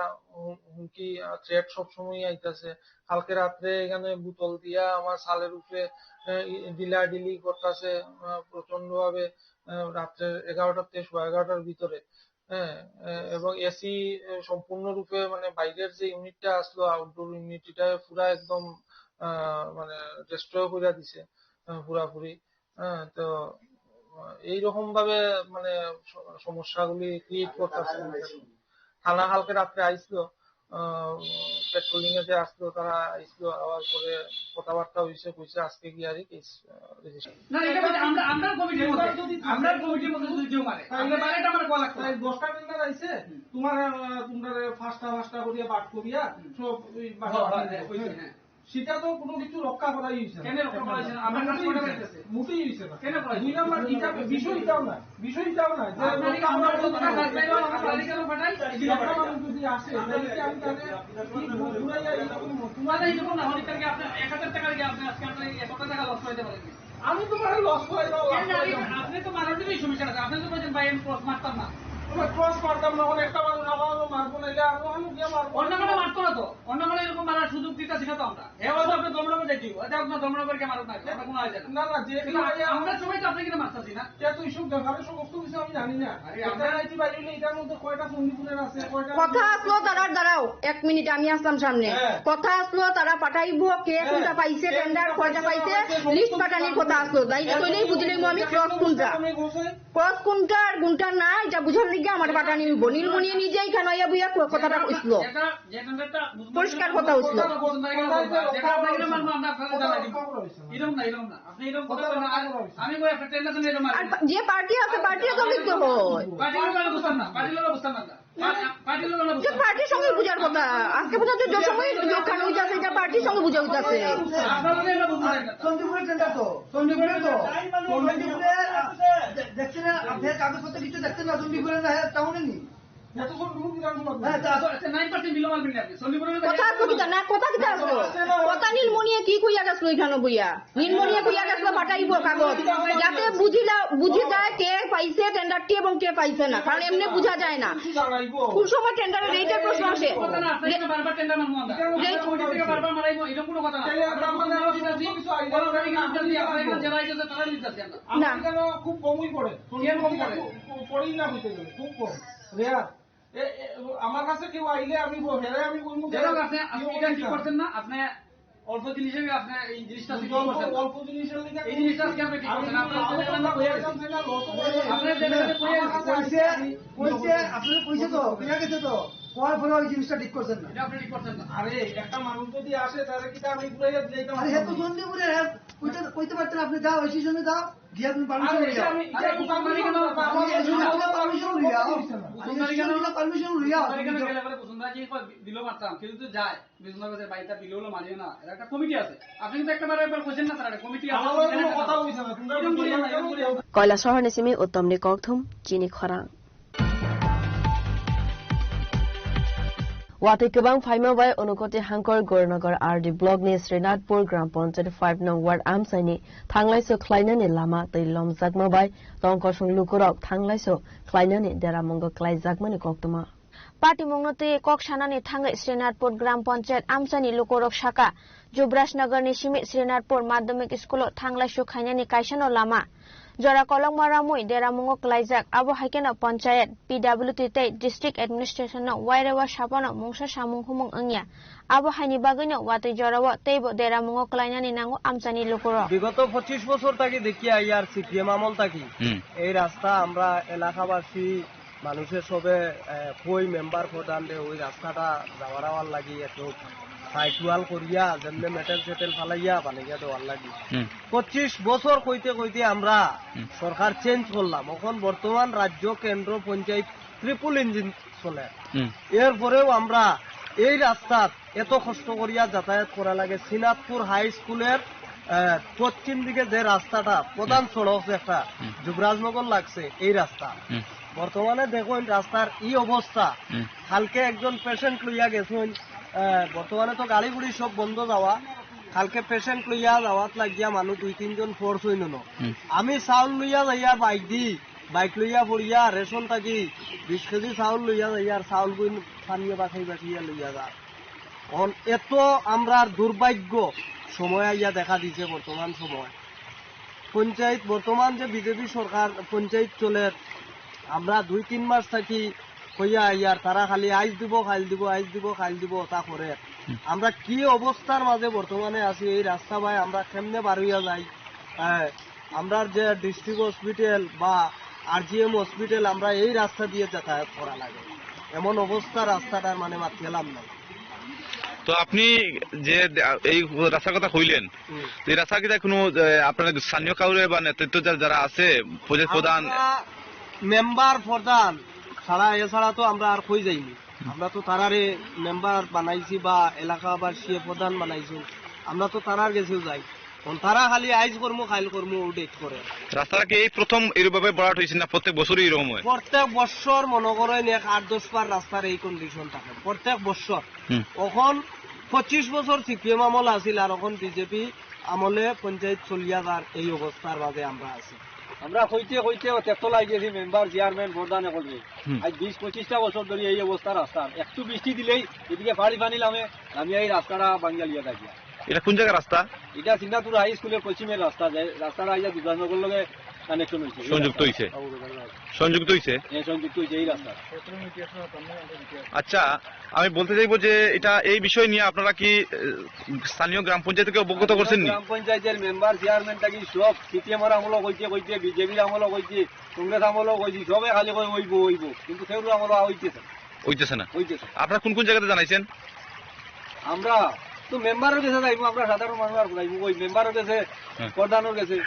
হুমকি থ্রেট সবসময় আইতেছে কালকে রাত্রে এখানে বোতল দিয়া আমার সালের উপরে ডিলাডিলি করতেছে প্রচন্ড ভাবে রাত্রে 11টা থেকে 11:30টার ভিতরে হ্যাঁ এবং এসি সম্পূর্ণরূপে মানে বাইরের যে ইউনিটটা আসলো আউটডোর ইউনিটটা পুরা একদম মানে ডিস্ট্রয় করে দিছে পুরাপুরি তো এইরকম ভাবে মানে সমস্যাগুলি ক্রিয়েট করতেছে থানা কালকে রাত্রে আইসলো পেট্রোলিং এ যে আসলো তারা আইসলো আবার পরে কথাবার্তা হইছে কইছে আজকে কি আর কেস না এটা আমরা কমিটির মধ্যে যদি কেউ মারে তাহলে বারেটা আমার কল লাগছে 10টা মেম্বার আইছে তোমরা ফাস্টা করিয়া বাট করিয়া সব বাট সেটা তো কোনো কিছু রক্ষা করাই হইছে কেন রক্ষা করা হইছে আমরা কাজ করে যাইতেছে মুটেই হইছে না কেন করা 2 নাম্বার এটা বিষয়টাও না যে আমরা তো কাজ পাইলো আমরা পালিকারও ফাটাই আমরা যদি আসে তাহলে কি আমি তাহলে কি পুরাইয়া তোমাদের এরকম না হলে কালকে আপনি 1000 টাকা দিয়ে আপনি আজকে আপনি 100 টাকা লস করে দেবেন আমি তো মানে লস করে দাও আপনি তো মারার দিনই সমস্যা আছে আপনি তো বলেন ভাই আমি ক্রস মারতাম না ক্রস মারতাম না, একটা মারবো না, অন্য মানে মারতো না তো, অন্য মানে এরকম মারার সুযোগ দিতেছি না তো আমরা। আপনি দমনগর যাইছি, আপনার দমনগরকে মারত না, কোনো হয় না। না যে আমরা সবাই তো আপনাকে মারতাছি না, তো এইসব ব্যাপারে সমস্ত কিছু আমি জানি না। আমরা রাইতে বাইরে এটার মধ্যে কয়টা সন্দীপুরের আছে, কথা আসলো তারা দাঁড়াও 1 মিনিট, আমি আসলাম সামনে। কথা আসলো তারা পাঠাইব কে কোনটা পাইছে, টেন্ডার কয়টা পাইছে, লিস্ট পাঠানির কথা আসলো। তাই কইলেই বুঝলাম আমি ক্রস কোনটা আর গুনটা না, এটা বুঝার লিগে আমার পাঠানি হইব। নীলমণি নিজেই খান হইয়া বুইয়া কথাটা কইছিল, পরিষ্কার কথা হইছিল। যে পার্টি আছে পার্টি তো লিখতে হয়, পার্টির সঙ্গে বুঝার কথা। আজকে পর্যন্ত যে সময় দোকান হইতাছে এটা পার্টির সঙ্গে বুঝা হইতাছে। দেখছেন আপনার কাগজপত্র কিছু দেখছেন না, চন্ডীপুরের তেমন নি কথা নীলমণিয়ে কি কইয়া গেছিল এখানে বইয়া, নীলমণিয়ে কইয়া গেছিল পাঠাইব কাগজ, যাতে বুঝি যায় কে পাইছে টেন্ডারটি এবং কে পাইছে না, কারণ এমনি বুঝা যায় না। কোন সময় টেন্ডারের রেটের প্রশ্ন আসে, খুব কমই পড়ে, খুব কম রেয়ার। আমার কাছে কেউ আইলে আমি আপনি কি করছেন না, আপনি অল্প জিনিসে আপনি এই জিনিসটা অল্প জিনিসের এই জিনিসটা আজকে আপনি ঠিক করছেন। আপনার পয়সা তো পেয়ে গেছে তো, কোয়ার ফলে ওই জিনিসটা ঠিক করছেন না, আপনি ঠিক করছেন না। আরে একটা মানুষ যদি আসে তাহলে কি আমি ঘুরাইয়া যাইতাম? আরে এত চন্ডীপুরের কইতে পারতেন আপনি, যাও ওই সিজনে যাও গিয়ে আপনি পারমিশন লইয়া, দিল পারতাম, কিন্তু যায় বিজনগরের বাড়িটা দিলেও মানিও না, একটা কমিটি আছে। আপনি কিন্তু একটা কোয়েশ্চেন না, তারা কমিটি আছে, কথা হইছে না। কয়লা শহর নিসিমি উত্তম নি ককথুম চিনি খরাং Wati Kebang Faimawai Unukoti Hankor Gornagar RD Blog ni Srinadpur Gram Panchayat 5 nong Ward Amsaini Thanglaiso Klainani Lama Tei Lom Zakmabai Tongkosung Lukurok Thanglaiso Klainani Deramongo Klai Zakmani Koktuma Party Mongnote Kok Shanani Thangai Srinadpur Gram Panchayat Amsani Lukurok Shaka Jubrashnagar ni Shimit Srinadpur Madhyamik School Thanglaiso Khainani Kaishano Lama Jora Kolong Maramui Deramongo Klaijak Abo Haikena Panchayat PWT Tei District Administration no Wairewa Shapano Mungsa Samung Humung Angya Abo Haini Bagino Wati Jorawa Teibo Deramongo Klainani Nango Amsani Lukuro বিগত 25 বছর থেকে দেখি Iyer CPM আমল থাকি এই রাস্তা আমরা এলাকাবাসী মানুষের সবে কই মেম্বার প্রধান দে ওই রাস্তাটা যাওয়ার লাগি একটু সাইকুয়াল করিয়া যেমনে মেটেল সেটেল ফালাইয়া বানাইয়া দেওয়ার লাগি 25 বছর কইতে কইতে আমরা সরকার চেঞ্জ করলাম। এখন বর্তমান রাজ্য কেন্দ্র পঞ্চায়েত ট্রিপল ইঞ্জিন চলে, এরপরেও আমরা এই রাস্তাত এত কষ্ট করিয়া যাতায়াত করা লাগে। শ্রীনাথপুর হাই স্কুলের পশ্চিম দিকে যে রাস্তাটা প্রধান সড়ক একটা যুবরাজনগর লাগছে এই রাস্তা, বর্তমানে দেখুন রাস্তার এই অবস্থা। কালকে একজন পেশেন্ট লইয়া গেছেন, বর্তমানে তো গাড়ি গুড়ি সব বন্ধ যাওয়া, কালকে পেশেন্ট লইয়া যাওয়াত লাগিয়া মানুষ 2-3 জন ফোর্স হইল ন। আমি চাউল লইয়া যাইয়া বাইক লইয়া পড়িয়া রেশন থাকি 20 কেজি চাউল লইয়া যাইয়া চাউল গুণ পানিয়ে বাখাইয়া লইয়া যা। এত আমরা দুর্ভাগ্য সময় আইয়া দেখা দিছে। বর্তমান সময় পঞ্চায়েত বর্তমান যে বিজেপি সরকার পঞ্চায়েত চলে, আমরা 2-3 মাস থাকি কইয়া ইয়ার তারা খালি আইস দিব খাইল দিব আইস দিব খাইল দিব তা করে। আমরা কি অবস্থার মাঝে বর্তমানে আছি, এই রাস্তা ভাই আমরা কেমনে বার হইয়া যাই। আমরা যে ডিস্ট্রিক্ট হসপিটাল বা RGM হসপিটাল আমরা এই রাস্তা দিয়ে যাতায়াত করা লাগে, এমন অবস্থা রাস্তাটার মানে মাতিয়ালাম না। তো আপনি যে এই রাস্তার কথা কইলেন, এই রাস্তা কি কোনো আপনার স্থানীয় কাউরে বা নেতৃত্ব যারা আছে প্রধান মেম্বার প্রধান ছাড়া এছাড়া তো আমরা আর কই যাইনি। আমরা তো তারারে মেম্বার বানাইছি বা এলাকাবাসী প্রধান বানাইছি, আমরা তো তারার গেছেও যাই। তারা খালি আইজ কর্ম খাইল কর্ম ডেট করে। রাস্তাটা কি এই প্রথম এইভাবে বরাট হয়েছে না প্রত্যেক বছরই এরকম হয়? প্রত্যেক বছর মনে করেন 8-10 বার রাস্তার এই কন্ডিশন থাকে প্রত্যেক বছর। এখন 25 বছর সিপিএম আমল আছিল আর এখন বিজেপি আমলে পঞ্চায়েত চলিয়া যার এই অবস্থার মাঝে আমরা আছি। আমরা কইতে কইতে তেতো লাই গেছি মেম্বার চেয়ারম্যান প্রধানে করবে আজ 20-25টা বছর ধরে এই অবস্থা রাস্তার একটু বৃষ্টি দিলেই এদিকে পানি পানি আমি এই রাস্তাটা বাঙ্গালিয়া থাকি। এটা কোন জায়গার রাস্তা? এটা সিঙ্গাপুর হাই স্কুলের পশ্চিমের রাস্তা যায়, রাস্তাটা আইয়া দুর্গানগর লগে কানেকশন হয়েছে, সংযুক্ত হয়েছে এই রাস্তা। আচ্ছা, আমি বলতে চাইবো যে এটা এই বিষয় নিয়ে আপনারা কি স্থানীয় গ্রাম পঞ্চায়েতকে অবগত করছেন? গ্রাম পঞ্চায়েতের মেম্বার চেয়ারম্যান থাকি সব সিপিএমের আমলও কইতে কইতে, বিজেপির আমলও কইতে, কংগ্রেস আমলও কইছি, সবে খালি কই হইব কিন্তু কেউ আমল হইতেছে না। আপনারা কোন কোন জায়গাতে জানাইছেন? আমরা তো মেম্বারের কাছে যাইবো, আমরা সাধারণ মানুষ আর যাইবো, ওই মেম্বারের কাছে, প্রধানের কাছে,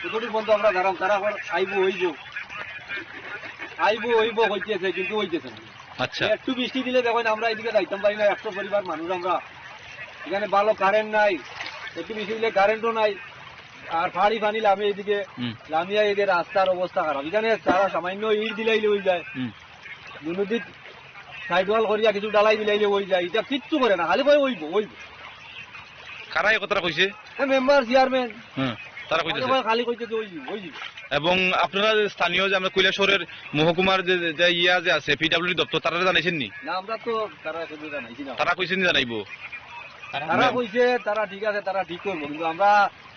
যতটুকু পর্যন্ত আমরা দাঁড়াম তারা হইব হইতেছে কিন্তু হইতেছে না। আচ্ছা, একটু বৃষ্টি দিলে দেখেন আমরা এদিকে যাইতাম পারি না, 100 পরিবার মানুষ আমরা, এখানে ভালো কারেন্ট নাই, একটু বৃষ্টি দিলে কারেন্টও নাই, আর পাহাড়ি পানি লামে এদিকে লামিয়া, এদের রাস্তার অবস্থা খারাপ। এখানে তারা সামান্য ইট দিলাইলে হয়ে যায়, দুদিক সাইড ওয়াল করিয়া কিছু ডালাই দিলাইলে হয়ে যায়, এটা কিচ্ছু করে না, খালি হইব। কারা এই কথাটা কইছে? মেম্বার চেয়ারম্যান তারা কইতেছে খালি কইতেছে হইব। এবং আপনারা স্থানীয় যে আমরা কৈলাসহরের মহকুমার যে ইয়া যে আছে পিডব্লিউডি দপ্তর, তারা জানাইছেন নি? না, আমরা তো তারা জানাইছি না। তারা কইছেন জানাইবো, তারা কইছে তারা ঠিক আছে, তারা ঠিক করবো, কিন্তু আমরা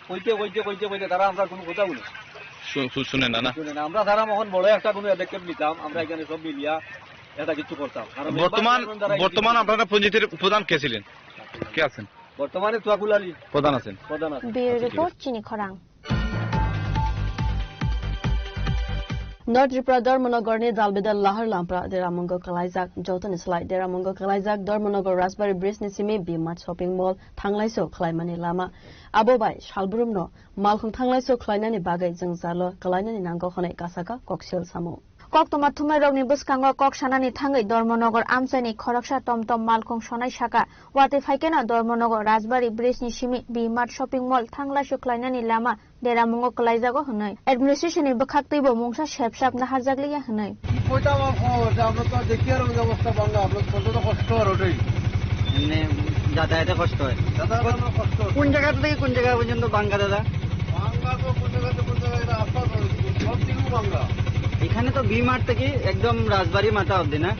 কইতে তারা আমরা কোনো কথা বলি শুনে না। আমরা তারা মহন বড় একটা কোনো পদক্ষেপ নিতাম, আমরা এখানে সব মিলিয়া এটা কিছু করতাম। বর্তমান আপনারা পঞ্চায়েতের প্রধান কে ছিলেন, কে আছেন বর্তমানে? তোয়াকুল আলী প্রধান আছেন। ব্যুরো রিপোর্ট চিনি খরাং। North Tripura Dharmanagarni Dalbidal Lahar Lampra Deramongo Kalaizak Jotani Slai Deramongo Kalaizak Dharmanagar Raspberry Bridge Nisimi Bimart Shopping Mall Tanglaiso Klaimani Lama Abobai Shalburumno Malkhung Tanglaiso Klainani Bagai Jengzalo Kalainani Nango Hone Kasaka Koksil Samu Koktoma Thumai Rogni Buskango Kok Shanani Thangai Dharmanagar Amsani Khoroksha Tomtom Malkhung Sonai Shaka Wate Faikena Dharmanagar Raspberry Bridge Nisimi Bimart Shopping Mall Tanglaiso Klainani Lama Deramongo Kalaizago Honai Administration ni Bakaktibo Mungsa Shepshap na Hazaglia Honai কইতা আমরা তো দেখি আর অবস্থা বাংলা, আমরা কত কষ্ট আর ওটাই এমনি যাতায়াতে কষ্ট হয়। কোন জায়গা থেকে কোন জায়গা পর্যন্ত বাঙ্গা দাদা? বাঙ্গা তো কোন জায়গা রাস্তা সব দিকে বাঙ্গা। এখানে তো বিমার থেকে একদম রাজবাড়ি মাথা অবধি না?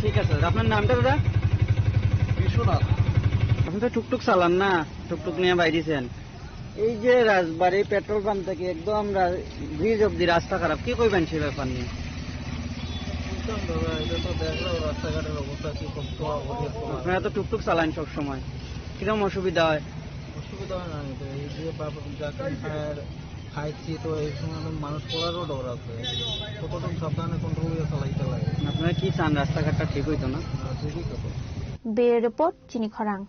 ঠিক আছে, আপনার নামটা দাদা? বিশ্বনাথ। আপনি তো টুকটুক চালান না, টুকটুক নিয়ে বাইরেছেন। এই যে রাজবাড়ি পেট্রোল পাম্প থেকে একদম ব্রিজ অব্দি রাস্তা খারাপ, কি কইবেন সে ব্যাপার নিয়ে? আপনারা তো টুকটুক চালান সব সময়, কিরকম অসুবিধা হয়? অসুবিধা হয় না, এই যে খাইছি তো এই সময় মানুষ পড়ারও ডর আছে, কতটুকু সাবধানে কন্ট্রোল করে চালাইতে লাগে। আপনারা কি চান, রাস্তাঘাটটা ঠিক হইতো না? ঠিকই তো। ব্যুরো রিপোর্ট চিনি খরাং।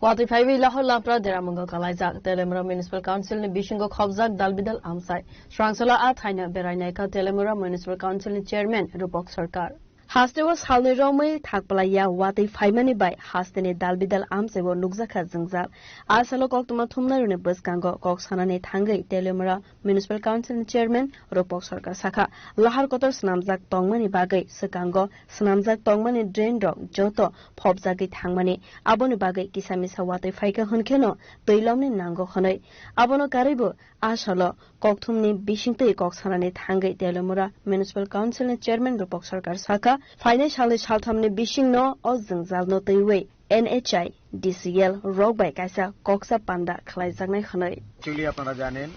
Wati Phaiwi Lahar Lampra Deramongo Kalaizak Telemura Municipal Council ni Bishingo Khobzak Dalbidal Amsai Srangsala Athaina Berainaika Telemura Municipal Council ni Chairman Rupok Sarkar Hastewo Salni Romai Thakpalaya Wati Phaimani Bai Hasteni Dalbidal Amsewo Nugzakha Zingzal Asalo Koktuma Thumnarune Buskango Koksanani Thangai Telemura Municipal Council ni Chairman Rupok Sarkar Sakha Lahar Kotor Snamjak Tongmani Bagai Sekango Snamjak Tongmani Drain Dog Joto Phobjagi Thangmani Aboni Bagai Kisamisa Wati Phaika Hunkeno Toilomni Nango Honai Abono Karibu Asalo Kokthumni Bishingte Koksanani Thangai Telemura Municipal Council ni Chairman Rupok Sarkar Sakha Financially Shalthamni Bishingno o Zingzalno Teiwei NHI DCL Robai Kaisa Koksa Panda Khlaizaknai Khanai Actually আপনারা জানেন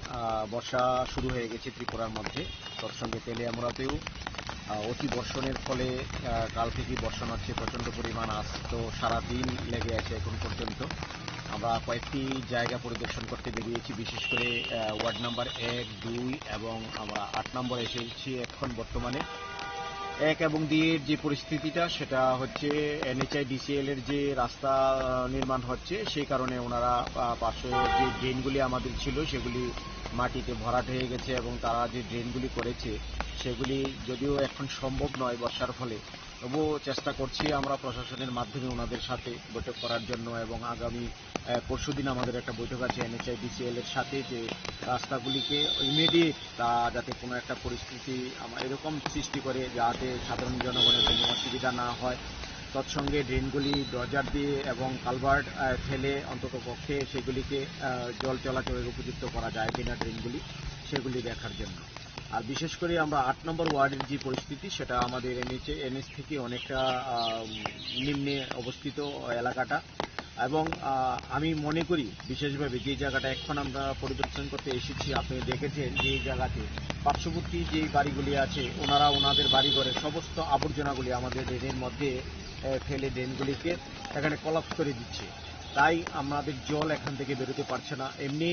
বর্ষা শুরু হয়ে গেছে ত্রিপুরার মধ্যে তার সঙ্গে তেলিয়ামুড়াতেও অতি বর্ষণের ফলে কাল থেকে বর্ষণ হচ্ছে প্রচন্ড পরিমাণ আজ তো সারা দিন লেগে আছে এখন পর্যন্ত আমরা কয়েকটি জায়গা পরিদর্শন করতে বেরিয়েছি বিশেষ করে ওয়ার্ড নাম্বার 1 2 এবং আমরা 8 নম্বরে এসেছি এখন বর্তমানে 1 এবং 2 এর যে পরিস্থিতিটা সেটা হচ্ছে এনএচআই ডিসিএল এর যে রাস্তা নির্মাণ হচ্ছে সেই কারণে ওনারা পাশে যে ড্রেনগুলি আমাদের ছিল সেগুলি মাটিতে ভরাট হয়ে গেছে এবং তারা যে ড্রেনগুলি করেছে সেগুলি যদিও এখন সম্ভব নয় বর্ষার ফলে তবুও চেষ্টা করছি আমরা প্রশাসনের মাধ্যমে ওনাদের সাথে বৈঠক করার জন্য এবং আগামী পরশুদিন আমাদের একটা বৈঠক আছে এনএচআই ডিসিএল এর সাথে যে রাস্তাগুলিকে ইমিডিয়েট তা যাতে কোনো একটা পরিস্থিতি এরকম সৃষ্টি করে যাতে সাধারণ জনগণের কোনো অসুবিধা না হয় তৎসঙ্গে ড্রেনগুলি ড্রজার দিয়ে এবং কালভার্ট ফেলে অন্তত পক্ষে সেগুলিকে জল চলাচলের উপযুক্ত করা যায় কিনা ড্রেনগুলি সেগুলি দেখার জন্য। আর বিশেষ করে আমরা 8 নম্বর ওয়ার্ডের যে পরিস্থিতি সেটা আমাদের এনএস থেকে অনেকটা নিম্নে অবস্থিত এলাকাটা, এবং আমি মনে করি বিশেষভাবে যে জায়গাটা এখন আমরা পরিদর্শন করতে এসেছি, আপনি দেখেছেন যে জায়গাতে পার্শ্ববর্তী যে বাড়িগুলি আছে ওনারা ওনাদের বাড়িঘরের সমস্ত আবর্জনাগুলি আমাদের ড্রেনের মধ্যে ফেলে ড্রেনগুলিকে এখানে কলাপস করে দিচ্ছে। তাই আমাদের জল এখান থেকে বেরোতে পারছে না। এমনি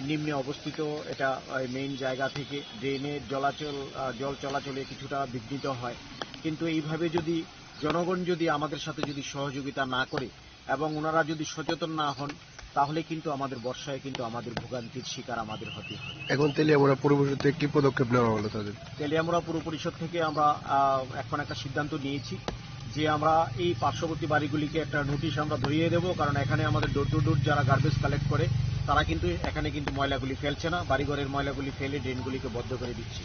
নিম্নে অবস্থিত এটা মেইন জায়গা থেকে ড্রেনের জল চলাচলে কিছুটা বিঘ্নিত হয়, কিন্তু এইভাবে যদি জনগণ যদি আমাদের সাথে যদি সহযোগিতা না করে এবং ওনারা যদি সচেতন না হন তাহলে কিন্তু আমাদের বর্ষায় কিন্তু আমাদের ভোগান্তির শিকার আমাদের হতে হয়। এখন তেলিয়ামুড়া পুর পরিষদ থেকে কি পদক্ষেপ নেওয়া হলো তাদের? তেলিয়ামুড়া পুর পরিষদ থেকে আমরা এখন একটা সিদ্ধান্ত নিয়েছি যে আমরা এই পার্শ্ববর্তী বাড়িগুলিকে একটা নোটিশ আমরা ধরিয়ে দেবো, কারণ এখানে আমাদের ডোর টু ডোর যারা গার্বেজ কালেক্ট করে তারা কিন্তু এখানে কিন্তু ময়লাগুলি ফেলছে না, বাড়িঘরের ময়লাগুলি ফেলে ড্রেনগুলিকে বদ্ধ করে দিচ্ছে।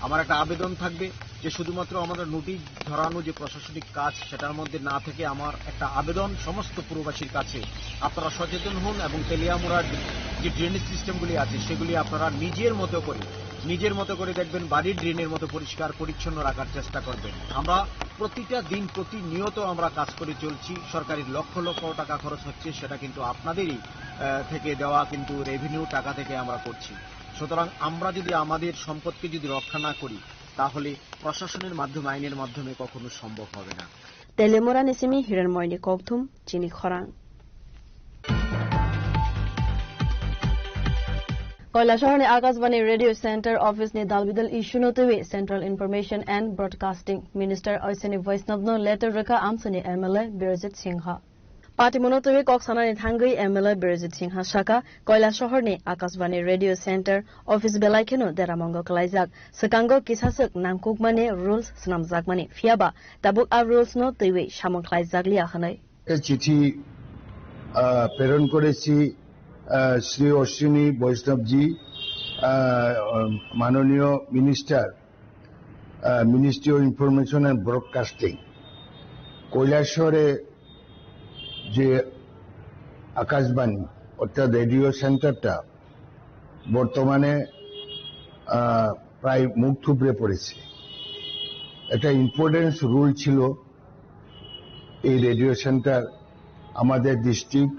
আমার একটা আবেদন থাকবে যে শুধুমাত্র আমাদের নোটিশ ধরানো যে প্রশাসনিক কাজ সেটার মধ্যে না থেকে আমার একটা আবেদন সমস্ত পুরবাসীর কাছে, আপনারা সচেতন হন এবং তেলিয়ামুড়ার যে ড্রেনেজ সিস্টেমগুলি আছে সেগুলি আপনারা নিজের মতো করে দেখবেন, বাড়ির ড্রেনের মতো পরিষ্কার পরিচ্ছন্ন রাখার চেষ্টা করবেন। আমরা প্রতিটা দিন প্রতিনিয়ত আমরা কাজ করে চলছি, সরকারের লক্ষ লক্ষ টাকা খরচ হচ্ছে, সেটা কিন্তু আপনাদেরই থেকে দেওয়া কিন্তু রেভিনিউ টাকা থেকে আমরা করছি। সুতরাং আমরা যদি আমাদের সম্পদকে যদি রক্ষা না করি তাহলে প্রশাসনের মাধ্যমে আইনের মাধ্যমে কখনো সম্ভব হবে না। তেলিয়ামুড়া নিসিমি হিরণময়নি ককথুম চিনি খরাং। কৈলাসহরনি आकाशवाणी रेडियो सेंटर ऑफिस ने दालबिदल इश्यू नोतेवे central information and broadcasting minister ऐसनी वैष्णव नो लेटर रेखा आमसनी एमएलए बिरजित सिंह पार्टी मनोतेवे कक्सानानि थांगई एमएलए बिरजित सिंह शाखा কৈलासहरनि आकाशवाणी रेडियो सेंटर ऑफिस बेलायखेनो देरामंगो कलाइजाक सकांगो किसासक नामकुकमाने रुल्स सनामजाकमाने फियाबा ताबुक आ रुल्स नो तैवे सामंख्लाइजाक लिया हनै चिठी प्रेरण करेছি श्री अश्विनी वैष्णव जी माननीय minister ministry of information and broadcasting কৈলাসহরে যে আকাশবাণী অর্থাৎ রেডিও সেন্টারটা বর্তমানে প্রায় মুখ থুবড়ে পড়েছে। একটা ইম্পর্টেন্স রুল ছিল এই রেডিও সেন্টার আমাদের ডিস্ট্রিক্ট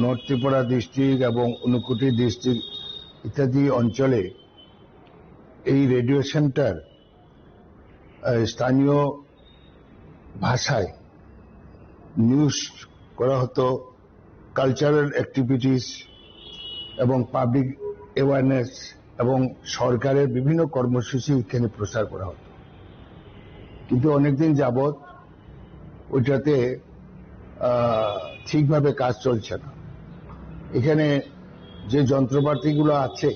নর্থ ত্রিপুরা ডিস্ট্রিক্ট এবং ঊনকোটি ডিস্ট্রিক্ট ইত্যাদি অঞ্চলে এই রেডিও সেন্টার স্থানীয় ভাষায় নিউজ করা হতো, কালচারাল অ্যাক্টিভিটিস এবং পাবলিক অ্যাওয়ারনেস এবং সরকারের বিভিন্ন কর্মসূচি এখানে প্রচার করা হতো। কিন্তু অনেকদিন যাবৎ ওইটাতে ঠিকভাবে কাজ চলছে না। এখানে যে যন্ত্রপাতিগুলো আছে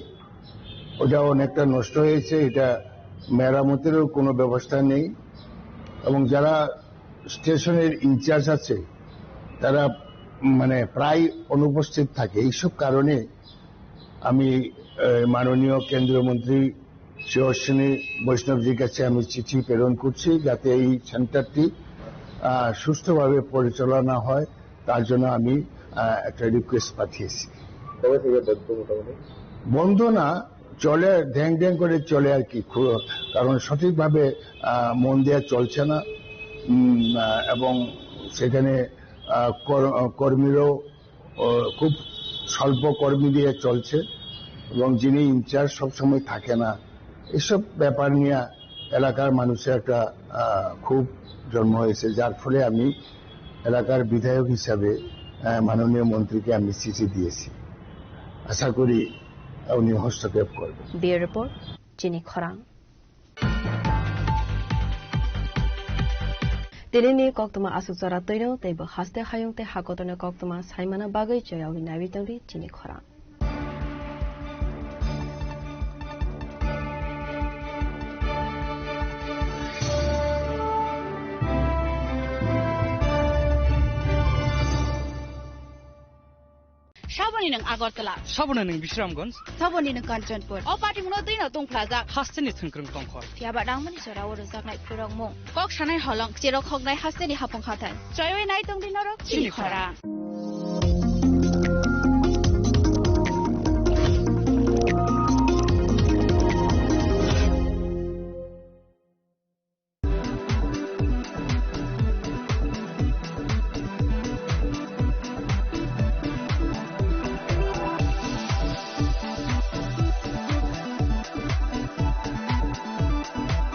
ওটা অনেকটা নষ্ট হয়েছে, এটা মেরামতেরও কোনো ব্যবস্থা নেই এবং যারা স্টেশনের ইনচার্জ আছে তারা মানে প্রায় অনুপস্থিত থাকে। এইসব কারণে আমি মাননীয় কেন্দ্রীয় মন্ত্রী শ্রী অশ্বিনী বৈষ্ণবজির কাছে আমি চিঠি প্রেরণ করছি যাতে এই সেন্টারটি সুষ্ঠুভাবে পরিচালনা হয়, তার জন্য আমি একটা রিকোয়েস্ট পাঠিয়েছি। বন্ধ না, চলে ঢ্যাং ঢ্যাং করে চলে আর কি, কারণ সঠিকভাবে মন দেওয়া চলছে না এবং সেখানে কর্মীরও খুব স্বল্প কর্মী দিয়ে চলছে এবং যিনি ইনচার্জ সবসময় থাকে না। এসব ব্যাপার নিয়ে এলাকার মানুষের একটা খুব জন্ম হয়েছে, যার ফলে আমি এলাকার বিধায়ক হিসাবে মাননীয় মন্ত্রীকে আমি চিঠি দিয়েছি। আশা করি উনি হস্তক্ষেপ করবেন। বিউরো রিপোর্ট চিনি খরাং। Tilini koktuma asukzara toino teibo haste hayungte hakotone koktuma saimana bagai joyawi nawitangri chini khora. सबनि नों आगरतला सबनो नों बिश्रामगंज सबनि नों काञ्चनपुर अ पार्टीमुनो दैनाव दंफ्लाजा हास्टेनि थुनख्रों दंखर फियाबा दांमनि सराव रोजाकनाय फोरंमु कक सानाय हलं जेराव खगनाय हास्टेनि हाफं खाथाय जयवे नाय दंदिनर चिलिखरा